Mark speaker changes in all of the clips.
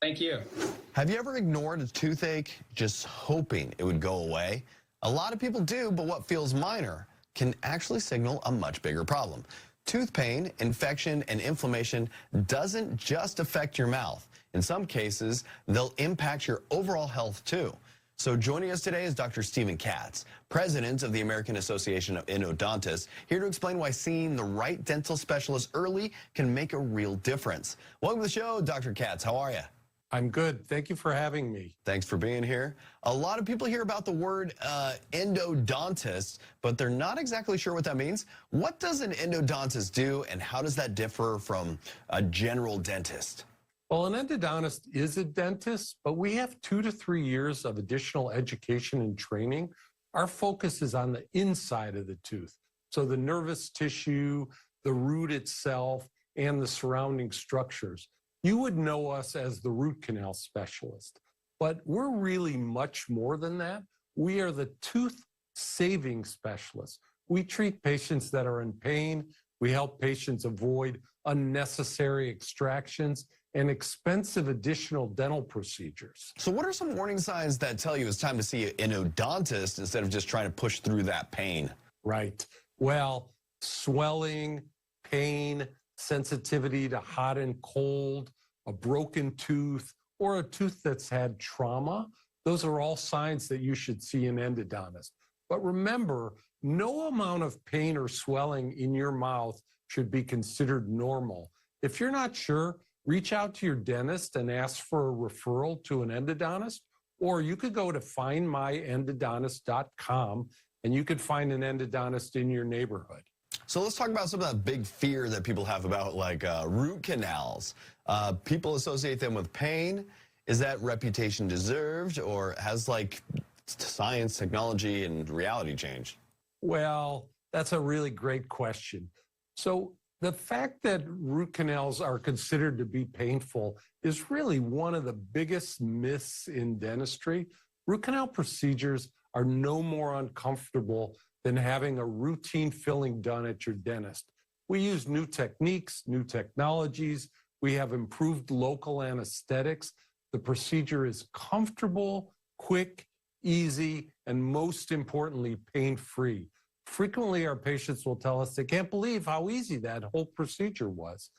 Speaker 1: Thank you.
Speaker 2: Have you ever ignored a toothache just hoping it would go away? A lot of people do, but what feels minor can actually signal a much bigger problem. Tooth pain, infection, and inflammation doesn't just affect your mouth. In some cases, they'll impact your overall health too. So joining us today is Dr. Katz, president of the American Association of Endodontists, here to explain why seeing the right dental specialist early can make a real difference. Welcome to the show, Dr. Katz. How are you?
Speaker 3: I'm good. Thank you for having me.
Speaker 2: Thanks for being here. A lot of people hear about the word endodontist, but they're not exactly sure what that means. What does an endodontist do, and how does that differ from a general dentist?
Speaker 3: Well, an endodontist is a dentist, but we have 2 to 3 years of additional education and training. Our focus is on the inside of the tooth. So the nervous tissue, the root itself, and the surrounding structures. You would know us as the root canal specialist, but we're really much more than that. We are the tooth saving specialists. We treat patients that are in pain. We help patients avoid unnecessary extractions and expensive additional dental procedures.
Speaker 2: So what are some warning signs that tell you it's time to see an endodontist instead of just trying to push through that pain?
Speaker 3: Right. Well, swelling, pain, sensitivity to hot and cold, a broken tooth, or a tooth that's had trauma. Those are all signs that you should see an endodontist. But remember, no amount of pain or swelling in your mouth should be considered normal. If you're not sure, reach out to your dentist and ask for a referral to an endodontist, or you could go to findmyendodontist.com and you could find an endodontist in your neighborhood.
Speaker 2: So let's talk about some of that big fear that people have about root canals. People associate them with pain. Is that reputation deserved, or has science, technology, and reality changed?
Speaker 3: Well, that's a really great question. So the fact that root canals are considered to be painful is really one of the biggest myths in dentistry. Root canal procedures are no more uncomfortable than having a routine filling done at your dentist. We use new techniques, new technologies. We have improved local anesthetics. The procedure is comfortable, quick, easy, and most importantly, pain-free. Frequently, our patients will tell us they can't believe how easy that whole procedure was.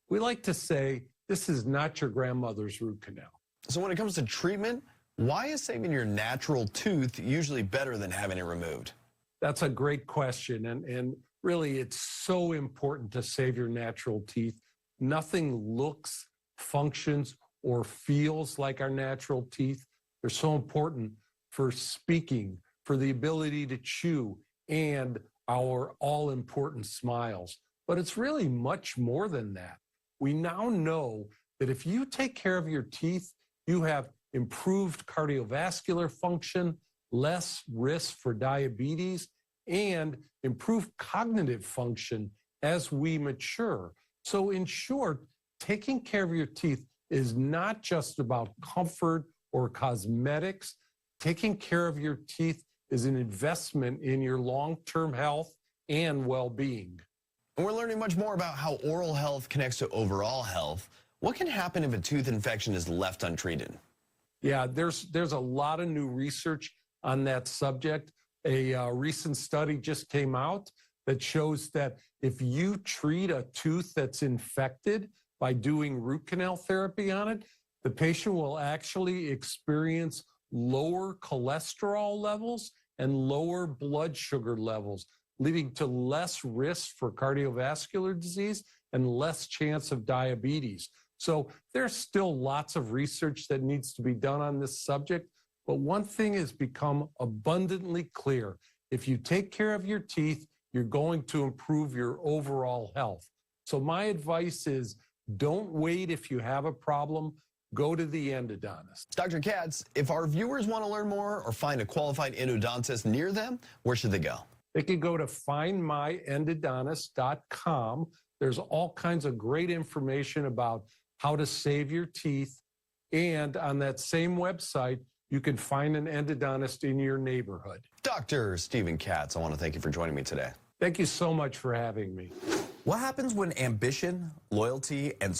Speaker 3: We like to say, this is not your grandmother's root canal.
Speaker 2: So when it comes to treatment, why is saving your natural tooth usually better than having it removed?
Speaker 3: That's a great question. And really, it's so important to save your natural teeth. Nothing looks, functions, or feels like our natural teeth. They're so important for speaking, for the ability to chew, and our all-important smiles. But it's really much more than that. We now know that if you take care of your teeth, you have improved cardiovascular function, less risk for diabetes, and improved cognitive function as we mature. So in short, taking care of your teeth is not just about comfort or cosmetics. Taking care of your teeth is an investment in your long-term health and well-being.
Speaker 2: And we're learning much more about how oral health connects to overall health. What can happen if a tooth infection is left untreated?
Speaker 3: Yeah, there's a lot of new research on that subject. A recent study just came out that shows that if you treat a tooth that's infected by doing root canal therapy on it, the patient will actually experience lower cholesterol levels and lower blood sugar levels, leading to less risk for cardiovascular disease and less chance of diabetes. So there's still lots of research that needs to be done on this subject, but one thing has become abundantly clear. If you take care of your teeth, you're going to improve your overall health. So my advice is don't wait if you have a problem. Go to the endodontist.
Speaker 2: Dr. Katz, if our viewers want to learn more or find a qualified endodontist near them, where should they go?
Speaker 3: They can go to findmyendodontist.com. There's all kinds of great information about how to save your teeth. And on that same website, you can find an endodontist in your neighborhood.
Speaker 2: Dr. Katz, I want to thank you for joining me today.
Speaker 3: Thank you so much for having me.
Speaker 2: What happens when ambition, loyalty, and